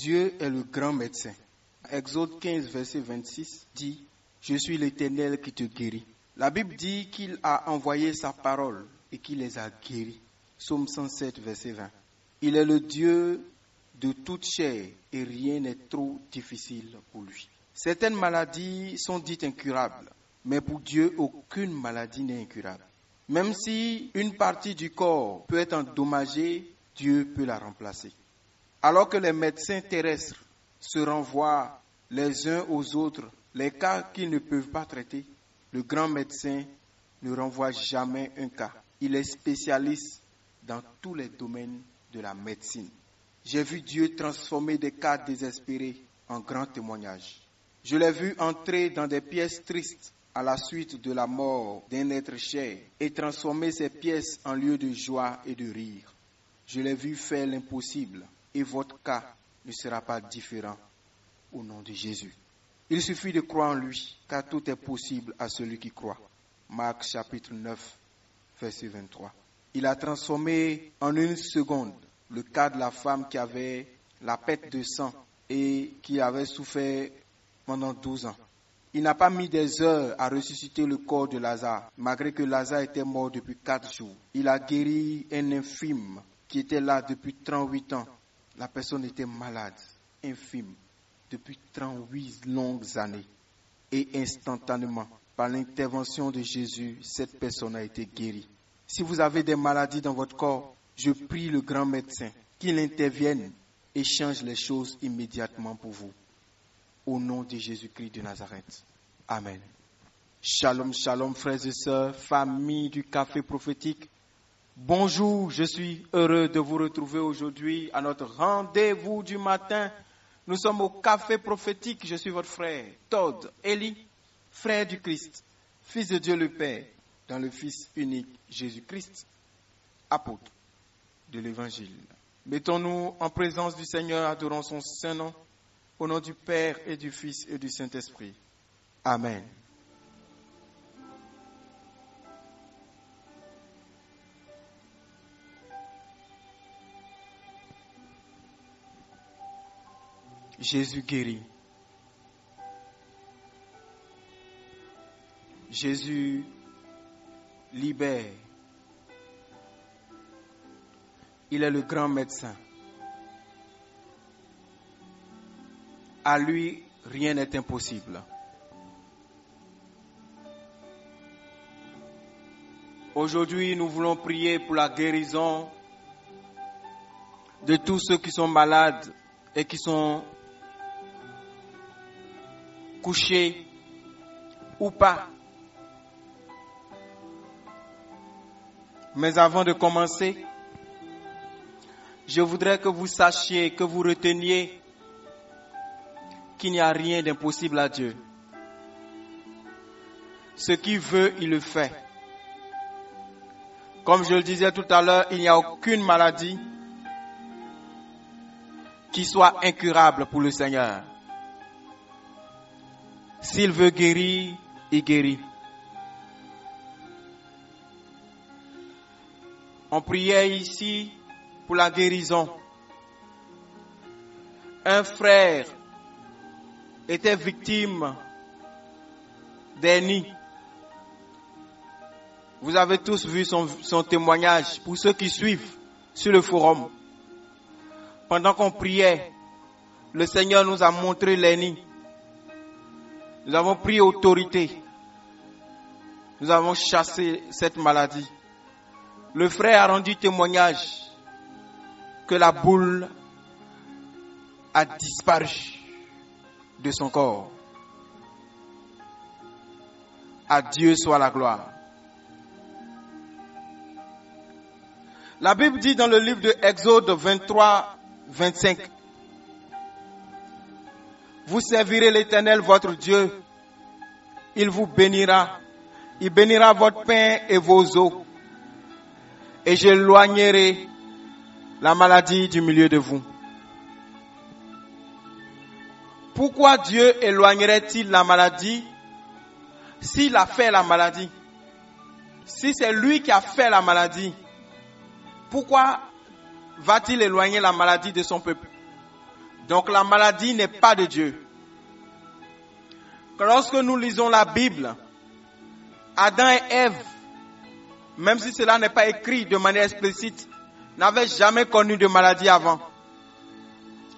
Dieu est le grand médecin. Exode 15, verset 26 dit « Je suis l'Éternel qui te guérit ». La Bible dit qu'il a envoyé sa parole et qu'il les a guéris. Psaume 107, verset 20. Il est le Dieu de toute chair et rien n'est trop difficile pour lui. Certaines maladies sont dites incurables, mais pour Dieu, aucune maladie n'est incurable. Même si une partie du corps peut être endommagée, Dieu peut la remplacer. Alors que les médecins terrestres se renvoient les uns aux autres les cas qu'ils ne peuvent pas traiter, le grand médecin ne renvoie jamais un cas. Il est spécialiste dans tous les domaines de la médecine. J'ai vu Dieu transformer des cas désespérés en grands témoignages. Je l'ai vu entrer dans des pièces tristes à la suite de la mort d'un être cher et transformer ces pièces en lieu de joie et de rire. Je l'ai vu faire l'impossible et votre cas ne sera pas différent au nom de Jésus. Il suffit de croire en lui, car tout est possible à celui qui croit. Marc chapitre 9, verset 23. Il a transformé en une seconde le cas de la femme qui avait la perte de sang et qui avait souffert pendant 12 ans. Il n'a pas mis des heures à ressusciter le corps de Lazare, malgré que Lazare était mort depuis 4 jours. Il a guéri un infirme qui était là depuis 38 ans. La personne était malade, infirme, depuis 38 longues années. Et instantanément, par l'intervention de Jésus, cette personne a été guérie. Si vous avez des maladies dans votre corps, je prie le grand médecin qu'il intervienne et change les choses immédiatement pour vous. Au nom de Jésus-Christ de Nazareth. Amen. Shalom, shalom, frères et sœurs, famille du Café Prophétique. Bonjour, je suis heureux de vous retrouver aujourd'hui à notre rendez-vous du matin. Nous sommes au Café Prophétique. Je suis votre frère, Todd Eli, frère du Christ, fils de Dieu le Père, dans le Fils unique Jésus-Christ, apôtre de l'Évangile. Mettons-nous en présence du Seigneur, adorons son saint nom, au nom du Père et du Fils et du Saint-Esprit. Amen. Jésus guérit. Jésus libère. Il est le grand médecin. À lui, rien n'est impossible. Aujourd'hui, nous voulons prier pour la guérison de tous ceux qui sont malades et qui sont couchés ou pas. Mais avant de commencer, je voudrais que vous sachiez, que vous reteniez qu'il n'y a rien d'impossible à Dieu. Ce qu'il veut, il le fait. Comme je le disais tout à l'heure, il n'y a aucune maladie qui soit incurable pour le Seigneur. S'il veut guérir, il guérit. On priait ici pour la guérison. Un frère était victime d'hernie. Vous avez tous vu son témoignage pour ceux qui suivent sur le forum. Pendant qu'on priait, le Seigneur nous a montré l'hernie. Nous avons pris autorité. Nous avons chassé cette maladie. Le frère a rendu témoignage que la boule a disparu de son corps. À Dieu soit la gloire. La Bible dit dans le livre de Exode 23, 25, vous servirez l'Éternel votre Dieu, il vous bénira, il bénira votre pain et vos eaux, et j'éloignerai la maladie du milieu de vous. Pourquoi Dieu éloignerait-il la maladie s'il a fait la maladie? Si c'est lui qui a fait la maladie, pourquoi va-t-il éloigner la maladie de son peuple? Donc la maladie n'est pas de Dieu. Lorsque nous lisons la Bible, Adam et Ève, même si cela n'est pas écrit de manière explicite, n'avaient jamais connu de maladie avant.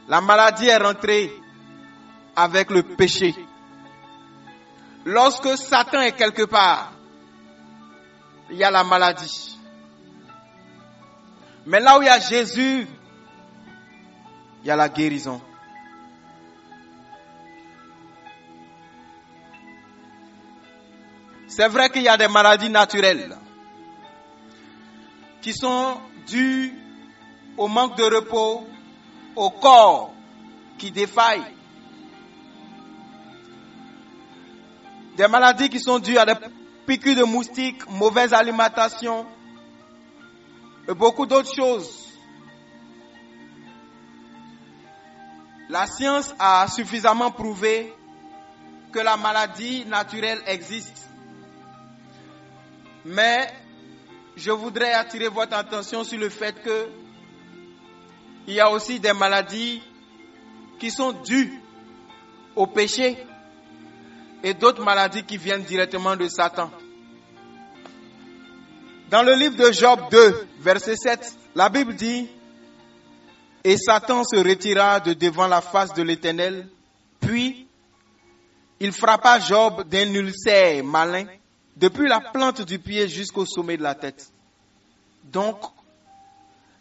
La maladie est rentrée avec le péché. Lorsque Satan est quelque part, il y a la maladie. Mais là où il y a Jésus, il y a la guérison. C'est vrai qu'il y a des maladies naturelles qui sont dues au manque de repos, au corps qui défaille. Des maladies qui sont dues à des piqûres de moustiques, mauvaise alimentation et beaucoup d'autres choses. La science a suffisamment prouvé que la maladie naturelle existe. Mais je voudrais attirer votre attention sur le fait que il y a aussi des maladies qui sont dues au péché et d'autres maladies qui viennent directement de Satan. Dans le livre de Job 2, verset 7, la Bible dit: « Et Satan se retira de devant la face de l'Éternel, puis il frappa Job d'un ulcère malin, depuis la plante du pied jusqu'au sommet de la tête. » Donc,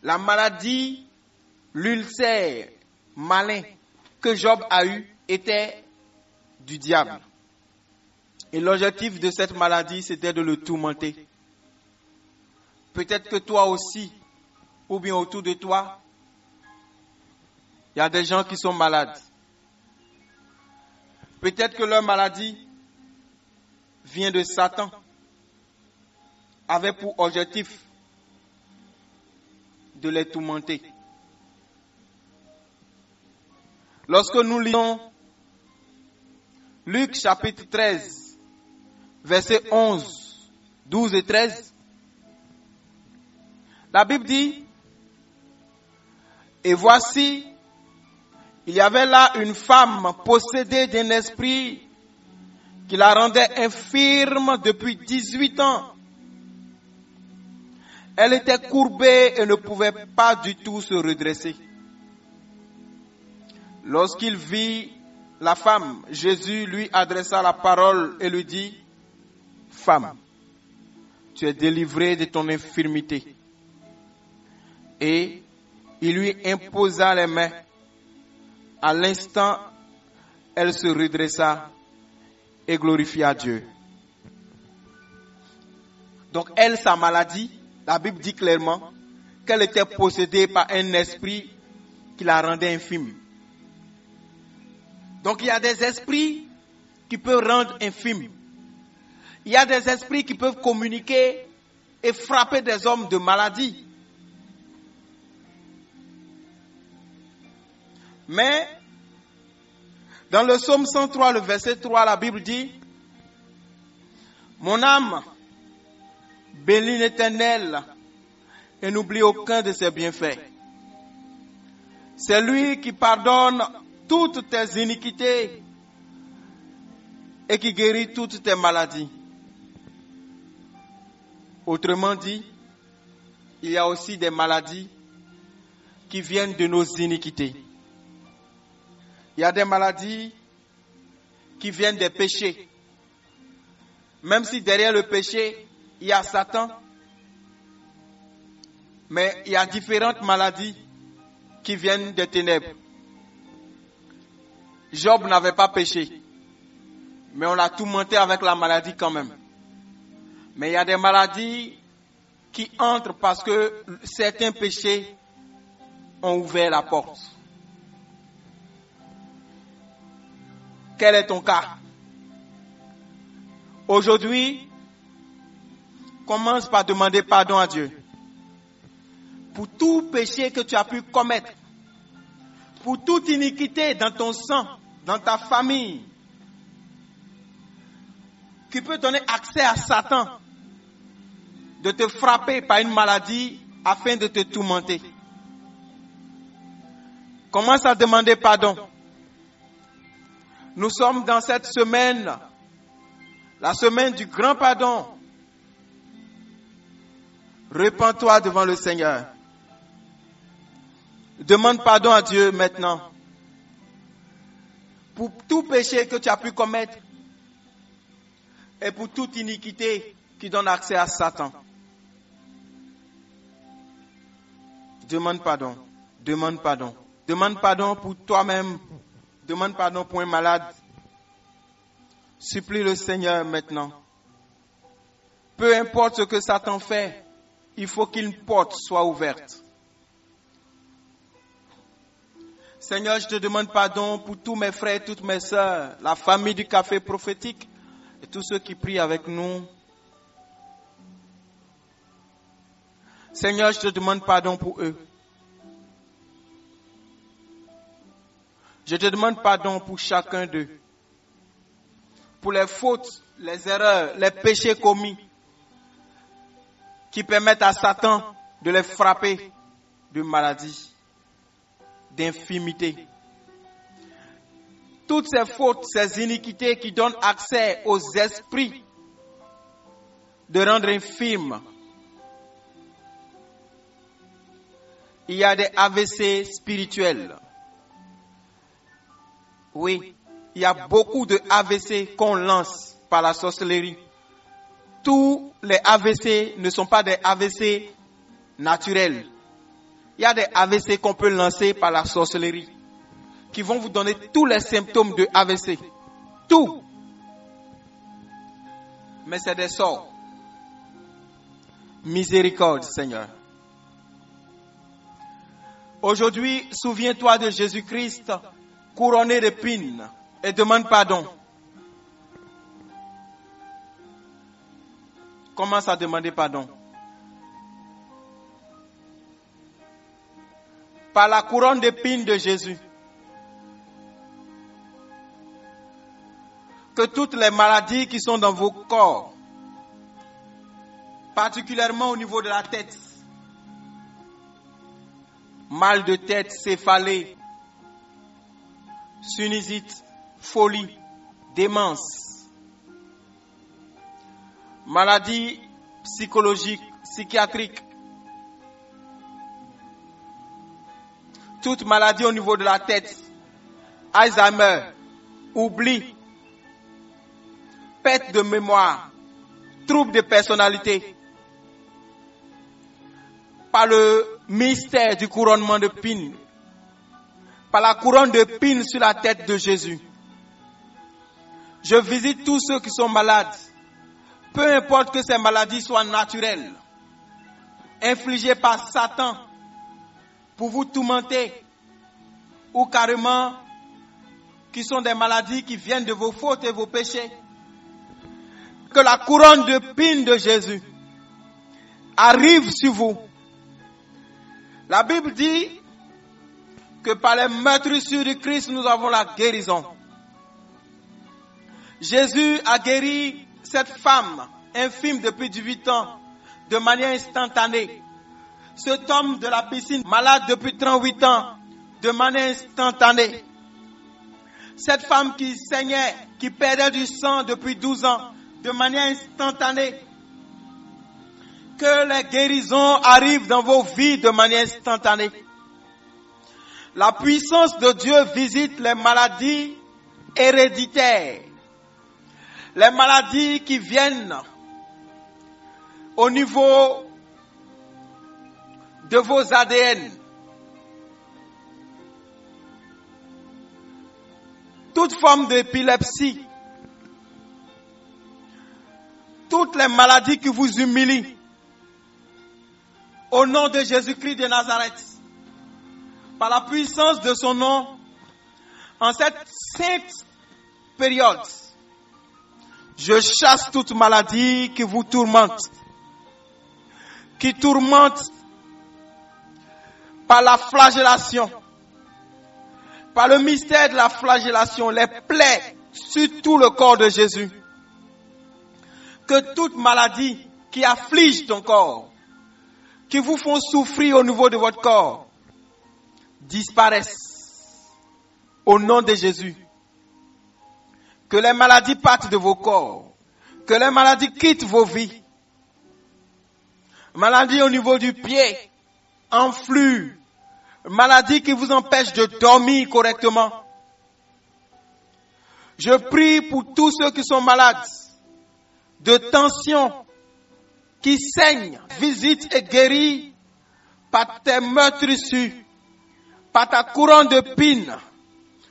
la maladie, l'ulcère malin que Job a eu était du diable. Et l'objectif de cette maladie, c'était de le tourmenter. Peut-être que toi aussi, ou bien autour de toi, il y a des gens qui sont malades. Peut-être que leur maladie vient de Satan, avec pour objectif de les tourmenter. Lorsque nous lisons Luc chapitre 13, versets 11, 12 et 13, la Bible dit: « Et voici, il y avait là une femme possédée d'un esprit qui la rendait infirme depuis 18 ans. Elle était courbée et ne pouvait pas du tout se redresser. Lorsqu'il vit la femme, Jésus lui adressa la parole et lui dit: « Femme, tu es délivrée de ton infirmité. » Et il lui imposa les mains. À l'instant, elle se redressa et glorifia Dieu. Donc elle, sa maladie, la Bible dit clairement qu'elle était possédée par un esprit qui la rendait infime. Donc il y a des esprits qui peuvent rendre infime. Il y a des esprits qui peuvent communiquer et frapper des hommes de maladie. Mais dans le psaume 103, le verset 3, la Bible dit: « Mon âme bénis l'Éternel et n'oublie aucun de ses bienfaits. C'est lui qui pardonne toutes tes iniquités et qui guérit toutes tes maladies. » Autrement dit, il y a aussi des maladies qui viennent de nos iniquités. Il y a des maladies qui viennent des péchés. Même si derrière le péché, il y a Satan. Mais il y a différentes maladies qui viennent des ténèbres. Job n'avait pas péché. Mais on l'a tourmenté avec la maladie quand même. Mais il y a des maladies qui entrent parce que certains péchés ont ouvert la porte. Quel est ton cas? Aujourd'hui, commence par demander pardon à Dieu pour tout péché que tu as pu commettre, pour toute iniquité dans ton sang, dans ta famille, qui peut donner accès à Satan de te frapper par une maladie afin de te tourmenter. Commence à demander pardon. Nous sommes dans cette semaine, la semaine du grand pardon. Repends-toi devant le Seigneur. Demande pardon à Dieu maintenant. Pour tout péché que tu as pu commettre et pour toute iniquité qui donne accès à Satan. Demande pardon. Demande pardon. Demande pardon pour toi-même. Demande pardon pour un malade. Supplie le Seigneur maintenant. Peu importe ce que Satan fait, il faut qu'une porte soit ouverte. Seigneur, je te demande pardon pour tous mes frères et toutes mes sœurs, la famille du café prophétique et tous ceux qui prient avec nous. Seigneur, je te demande pardon pour eux. Je te demande pardon pour chacun d'eux. Pour les fautes, les erreurs, les péchés commis qui permettent à Satan de les frapper de maladie, d'infimité. Toutes ces fautes, ces iniquités qui donnent accès aux esprits de rendre infirmes. Il y a des AVC spirituels. Oui, il y a beaucoup de AVC qu'on lance par la sorcellerie. Tous les AVC ne sont pas des AVC naturels. Il y a des AVC qu'on peut lancer par la sorcellerie, qui vont vous donner tous les symptômes de AVC. Tout. Mais c'est des sorts. Miséricorde, Seigneur. Aujourd'hui, souviens-toi de Jésus-Christ, couronné d'épines, et demande pardon. Commence à demander pardon. Par la couronne d'épines de Jésus, que toutes les maladies qui sont dans vos corps, particulièrement au niveau de la tête, mal de tête, céphalée, sinusite, folie, démence, maladie psychologique, psychiatrique, toute maladie au niveau de la tête, Alzheimer, oubli, perte de mémoire, trouble de personnalité, par le mystère du couronnement de pines, par la couronne de pines sur la tête de Jésus. Je visite tous ceux qui sont malades, peu importe que ces maladies soient naturelles, infligées par Satan pour vous tourmenter, ou carrément qui sont des maladies qui viennent de vos fautes et vos péchés. Que la couronne de pines de Jésus arrive sur vous. La Bible dit que par les meurtrissures du Christ, nous avons la guérison. Jésus a guéri cette femme infime depuis 18 ans de manière instantanée. Cet homme de la piscine malade depuis 38 ans de manière instantanée. Cette femme qui saignait, qui perdait du sang depuis 12 ans de manière instantanée. Que les guérisons arrivent dans vos vies de manière instantanée. La puissance de Dieu visite les maladies héréditaires. Les maladies qui viennent au niveau de vos ADN. Toute forme d'épilepsie. Toutes les maladies qui vous humilient. Au nom de Jésus-Christ de Nazareth. Par la puissance de son nom, en cette sainte période, je chasse toute maladie qui vous tourmente, qui tourmente par la flagellation, par le mystère de la flagellation, les plaies sur tout le corps de Jésus. Que toute maladie qui afflige ton corps, qui vous font souffrir au niveau de votre corps, disparaisse. Au nom de Jésus. Que les maladies partent de vos corps. Que les maladies quittent vos vies. Maladie au niveau du pied, enflure. Maladie qui vous empêche de dormir correctement. Je prie pour tous ceux qui sont malades, de tension, qui saignent, visite et guéris par tes meurtrissures, par ta couronne de pine,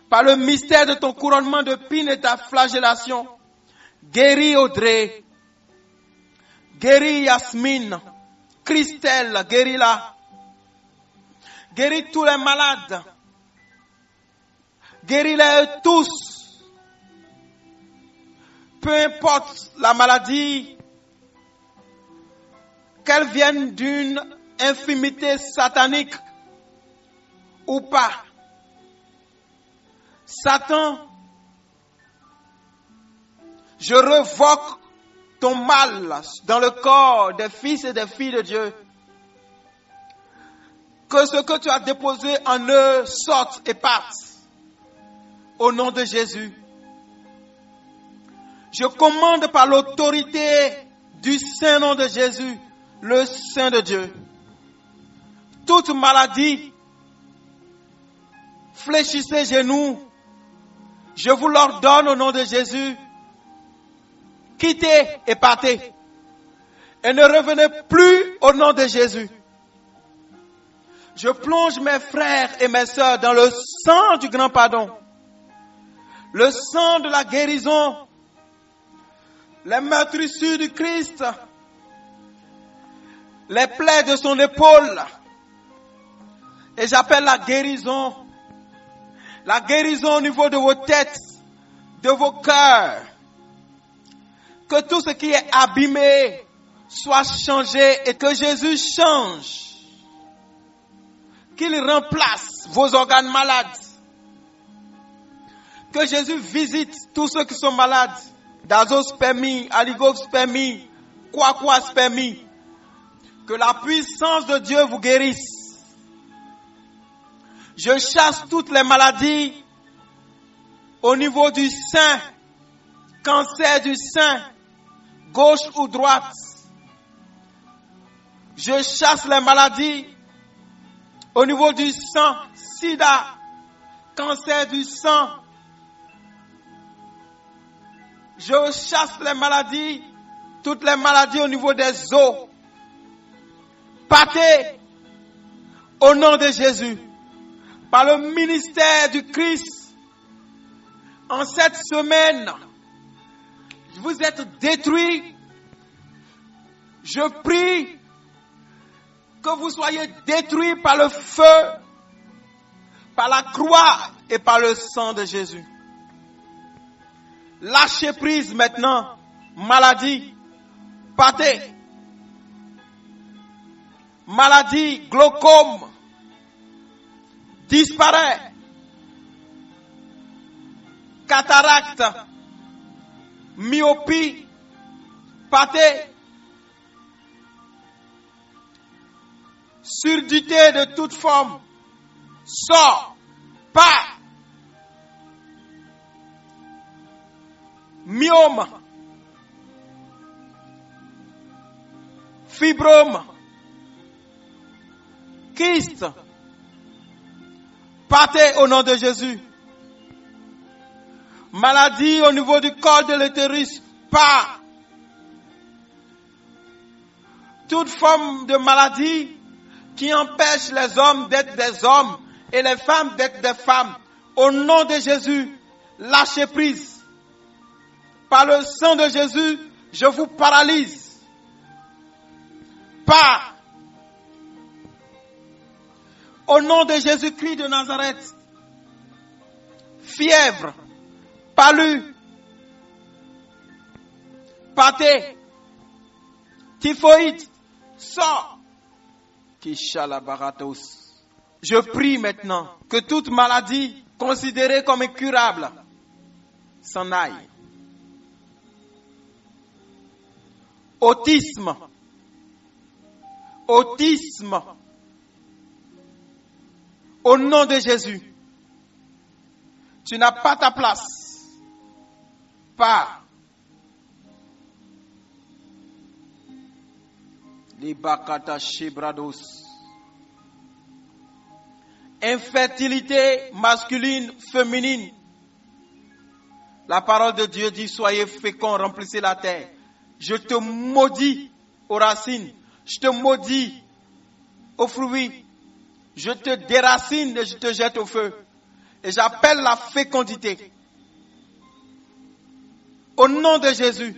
par le mystère de ton couronnement de pine et ta flagellation. Guéris Audrey, guéris Yasmine, Christelle, guéris-la. Guéris tous les malades. Guéris-les tous. Peu importe la maladie, qu'elle vienne d'une infirmité satanique ou pas. Satan, je revoque ton mal dans le corps des fils et des filles de Dieu. Que ce que tu as déposé en eux sorte et parte. Au nom de Jésus. Je commande par l'autorité du saint nom de Jésus, le Saint de Dieu. Toute maladie, fléchissez genoux. Je vous l'ordonne au nom de Jésus. Quittez et partez. Et ne revenez plus au nom de Jésus. Je plonge mes frères et mes sœurs dans le sang du grand pardon. Le sang de la guérison. Les meurtrissures du Christ. Les plaies de son épaule. Et j'appelle la guérison. La guérison au niveau de vos têtes, de vos cœurs. Que tout ce qui est abîmé soit changé et que Jésus change. Qu'il remplace vos organes malades. Que Jésus visite tous ceux qui sont malades. D'azospermie, oligospermie, quaquaspermie. Que la puissance de Dieu vous guérisse. Je chasse toutes les maladies au niveau du sein, cancer du sein, gauche ou droite. Je chasse les maladies au niveau du sang, sida, cancer du sang. Je chasse les maladies, toutes les maladies au niveau des os. Partez au nom de Jésus. Par le ministère du Christ, en cette semaine, vous êtes détruits. Je prie que vous soyez détruits par le feu, par la croix et par le sang de Jésus. Lâchez prise maintenant, maladie, partez. Maladie, glaucome, disparaît. Cataracte, myopie, partez. Surdité de toute forme, sort, part. Myome, fibrome, kyste, partez au nom de Jésus. Maladie au niveau du col de l'utérus, part. Toute forme de maladie qui empêche les hommes d'être des hommes et les femmes d'être des femmes, au nom de Jésus, lâchez prise. Par le sang de Jésus, je vous paralyse. Part. Au nom de Jésus-Christ de Nazareth, fièvre, palu, partez, typhoïde, sort. Je prie maintenant que toute maladie considérée comme incurable s'en aille. Autisme, au nom de Jésus, Tu n'as pas ta place. Pas. Les bakata shebrados. Infertilité masculine, féminine. La parole de Dieu dit, soyez féconds, remplissez la terre. Je te maudis aux racines. Je te maudis aux fruits. Je te déracine et je te jette au feu. Et j'appelle la fécondité. Au nom de Jésus.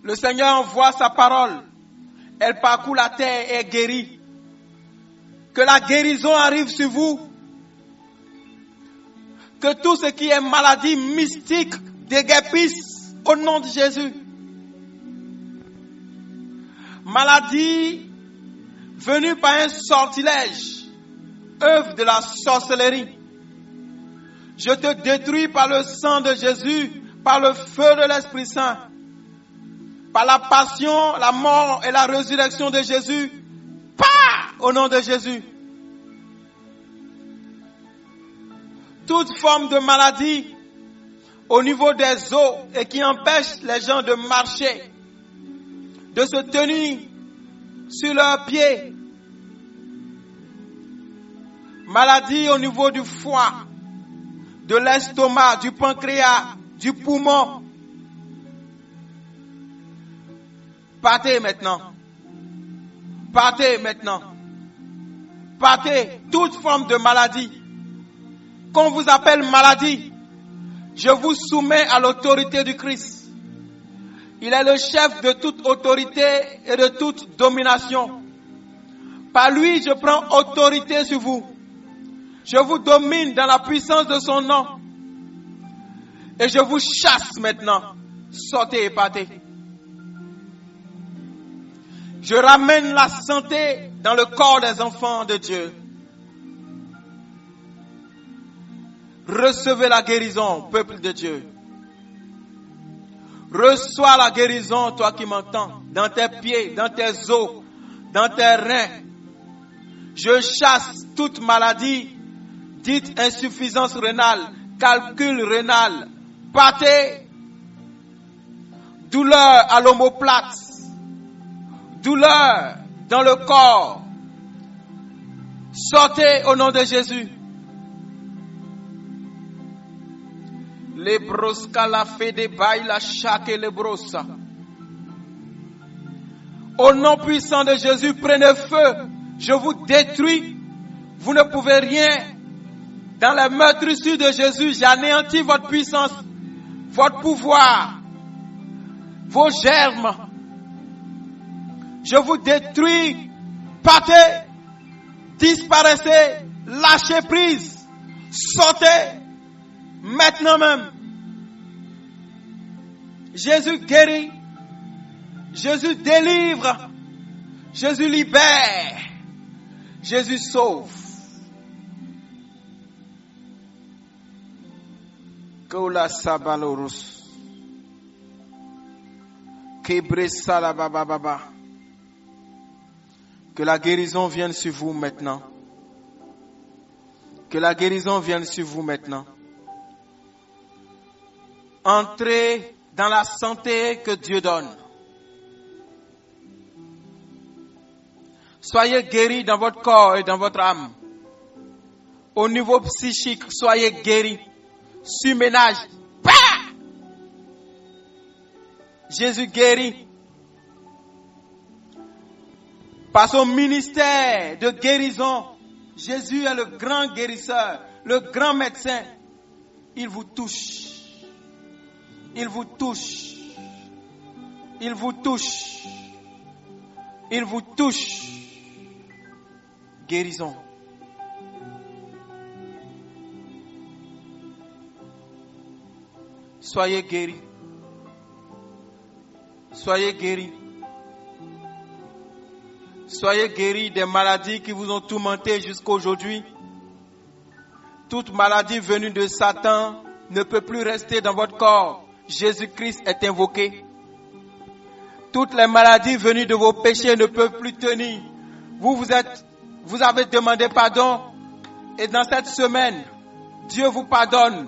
Le Seigneur envoie sa parole. Elle parcourt la terre et est guérie. Que la guérison arrive sur vous. Que tout ce qui est maladie mystique déguerpisse au nom de Jésus. Maladie venue par un sortilège, œuvre de la sorcellerie. Je te détruis par le sang de Jésus, par le feu de l'Esprit Saint, par la passion, la mort et la résurrection de Jésus. Au nom de Jésus. Toute forme de maladie au niveau des os et qui empêche les gens de marcher, de se tenir sur leurs pieds. Maladie au niveau du foie, de l'estomac, du pancréas, du poumon. Partez maintenant. Partez maintenant. Partez toute forme de maladie. Qu'on vous appelle maladie, je vous soumets à l'autorité du Christ. Il est le chef de toute autorité et de toute domination. Par lui, je prends autorité sur vous. Je vous domine dans la puissance de son nom. Et je vous chasse maintenant. Sortez et partez. Je ramène la santé dans le corps des enfants de Dieu. Recevez la guérison, peuple de Dieu. Reçois la guérison, toi qui m'entends, dans tes pieds, dans tes os, dans tes reins. Je chasse toute maladie, dite insuffisance rénale, calcul rénal, partez, douleur à l'omoplate, douleur dans le corps. Sortez au nom de Jésus. Les brosca la fede baille la chaque et les brossa. Au nom puissant de Jésus, prenez feu. Je vous détruis. Vous ne pouvez rien. Dans la meurtrissure de Jésus, j'anéantis votre puissance, votre pouvoir, vos germes. Je vous détruis. Partez. Disparaissez. Lâchez prise. Sortez. Maintenant même. Jésus guérit. Jésus délivre. Jésus libère. Jésus sauve. Kola sabalorus. Kebresa la bababa. Que la guérison vienne sur vous maintenant. Que la guérison vienne sur vous maintenant. Entrez dans la santé que Dieu donne. Soyez guéris dans votre corps et dans votre âme. Au niveau psychique, soyez guéris. Surménage. Bah! Jésus guérit. Par son ministère de guérison, Jésus est le grand guérisseur, le grand médecin. Il vous touche. Il vous touche. Il vous touche. Il vous touche. Guérison. Soyez guéris. Soyez guéris. Soyez guéris des maladies qui vous ont tourmenté jusqu'à aujourd'hui. Toute maladie venue de Satan ne peut plus rester dans votre corps. Jésus-Christ est invoqué. Toutes les maladies venues de vos péchés ne peuvent plus tenir. Vous avez demandé pardon Et dans cette semaine, Dieu vous pardonne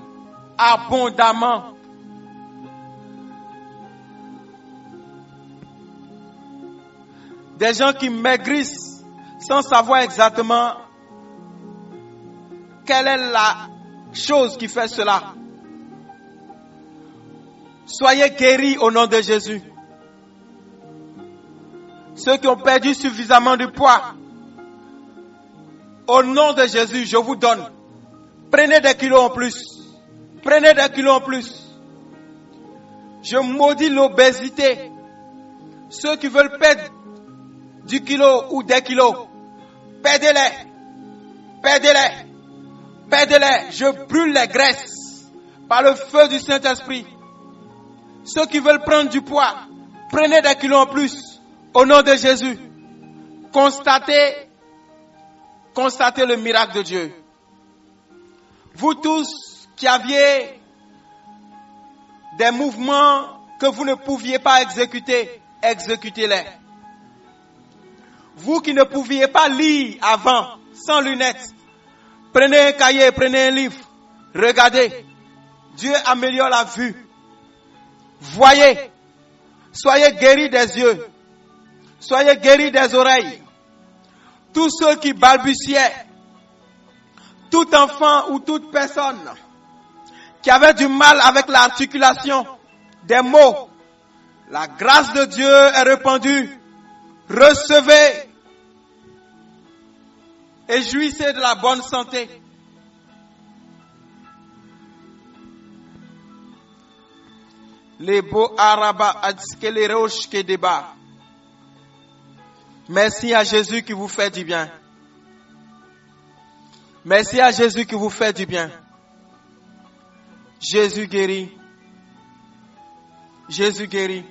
abondamment. Des gens qui maigrissent sans savoir exactement quelle est la chose qui fait cela. Soyez guéris au nom de Jésus. Ceux qui ont perdu suffisamment de poids, au nom de Jésus, je vous donne. Prenez des kilos en plus. Prenez des kilos en plus. Je maudis l'obésité. Ceux qui veulent perdre du kilo ou des kilos, perdez-les. Perdez-les. Perdez-les. Je brûle les graisses par le feu du Saint-Esprit. Ceux qui veulent prendre du poids, prenez des kilos en plus. Au nom de Jésus. Constatez le miracle de Dieu. Vous tous qui aviez des mouvements que vous ne pouviez pas exécuter, exécutez-les. Vous qui ne pouviez pas lire avant, sans lunettes, prenez un cahier, prenez un livre, regardez. Dieu améliore la vue. Voyez. Soyez guéris des yeux. Soyez guéris des oreilles. Tous ceux qui balbutiaient, tout enfant ou toute personne qui avait du mal avec l'articulation des mots, la grâce de Dieu est répandue. Recevez et jouissez de la bonne santé. Les beaux arabes adskelerosh ke débat. Merci à Jésus qui vous fait du bien. Merci à Jésus qui vous fait du bien. Jésus guérit. Jésus guérit.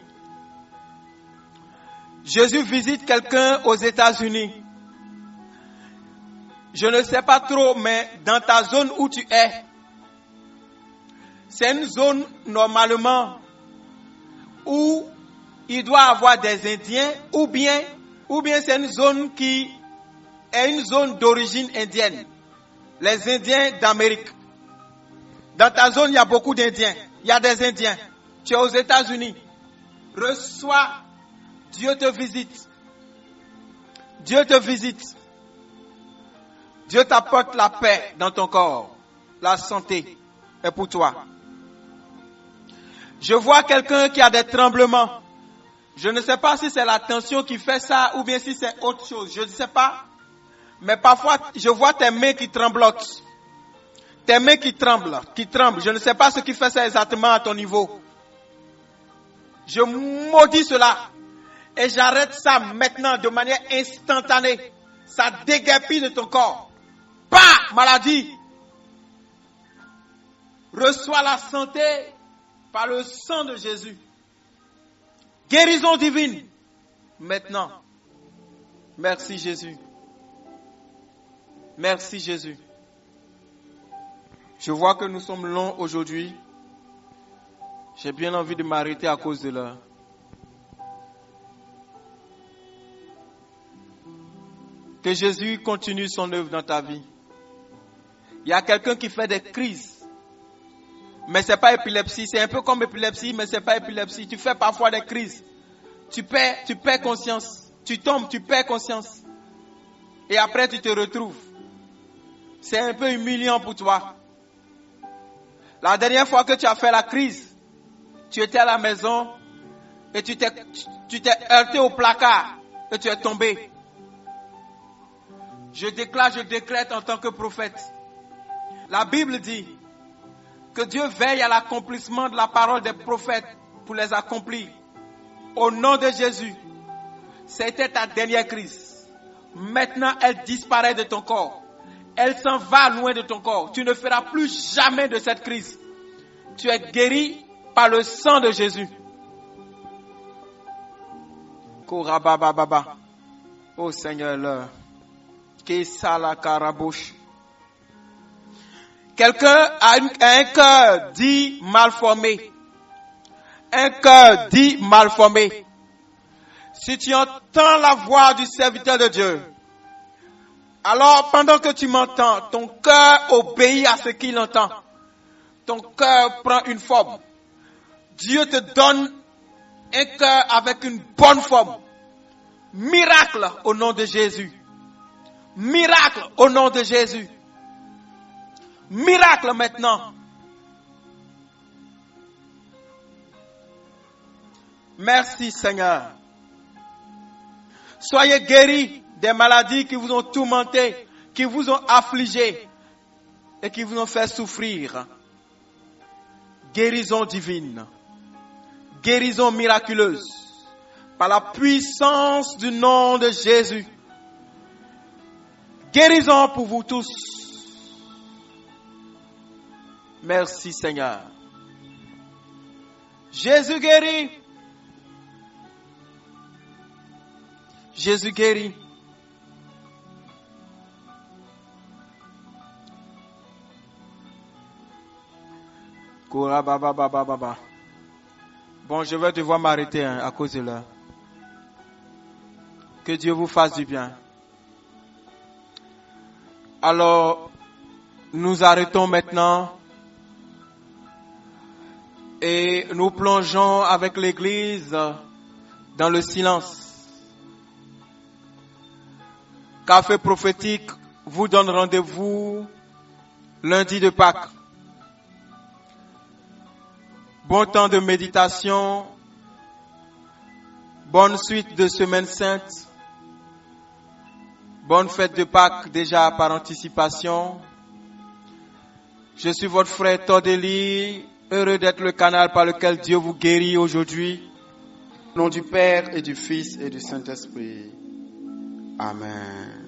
Jésus visite quelqu'un aux États-Unis. Je ne sais pas trop, mais dans ta zone où tu es, c'est une zone normalement où il doit avoir des Indiens ou bien c'est une zone qui est une zone d'origine indienne. Les Indiens d'Amérique. Dans ta zone, il y a beaucoup d'Indiens. Il y a des Indiens. Tu es aux États-Unis. Reçois. Dieu te visite. Dieu te visite. Dieu t'apporte la paix dans ton corps. La santé est pour toi. Je vois quelqu'un qui a des tremblements. Je ne sais pas si c'est la tension qui fait ça ou bien si c'est autre chose. Je ne sais pas. Mais parfois, je vois tes mains qui tremblotent. Tes mains qui tremblent. Je ne sais pas ce qui fait ça exactement à ton niveau. Je maudis cela. Et j'arrête ça maintenant de manière instantanée. Ça déguerpit de ton corps. Pas maladie. Reçois la santé par le sang de Jésus. Guérison divine. Maintenant. Merci Jésus. Merci Jésus. Je vois que nous sommes longs aujourd'hui. J'ai bien envie de m'arrêter à cause de l'heure. Que Jésus continue son œuvre dans ta vie. Il y a quelqu'un qui fait des crises. Mais c'est pas épilepsie. C'est un peu comme épilepsie, mais c'est pas épilepsie. Tu fais parfois des crises. Tu perds conscience. Tu tombes, tu perds conscience. Et après, tu te retrouves. C'est un peu humiliant pour toi. La dernière fois que tu as fait la crise, tu étais à la maison et tu t'es heurté au placard et tu es tombé. Je décrète en tant que prophète. La Bible dit que Dieu veille à l'accomplissement de la parole des prophètes pour les accomplir. Au nom de Jésus, c'était ta dernière crise. Maintenant, elle disparaît de ton corps. Elle s'en va loin de ton corps. Tu ne feras plus jamais de cette crise. Tu es guéri par le sang de Jésus. Korabababa. Oh Seigneur, l'heure. Quelqu'un a un cœur dit mal formé. Un cœur dit mal formé. Si tu entends la voix du serviteur de Dieu, Alors, pendant que tu m'entends, ton cœur obéit à ce qu'il entend. Ton cœur prend une forme. Dieu te donne un cœur avec une bonne forme. Miracle au nom de Jésus. Miracle au nom de Jésus. Miracle maintenant. Merci Seigneur. Soyez guéris des maladies qui vous ont tourmenté, qui vous ont affligé et qui vous ont fait souffrir. Guérison divine. Guérison miraculeuse. Par la puissance du nom de Jésus. Guérison pour vous tous. Merci Seigneur. Jésus guérit. Jésus guérit. Bon, je vais devoir m'arrêter à cause de l'heure. Que Dieu vous fasse du bien. Alors, nous arrêtons maintenant et nous plongeons avec l'Église dans le silence. Café prophétique vous donne rendez-vous lundi de Pâques. Bon temps de méditation. Bonne suite de Semaine Sainte. Bonne fête de Pâques déjà par anticipation. Je suis votre frère Tordeli, heureux d'être le canal par lequel Dieu vous guérit aujourd'hui. Au nom du Père et du Fils et du Saint-Esprit. Amen.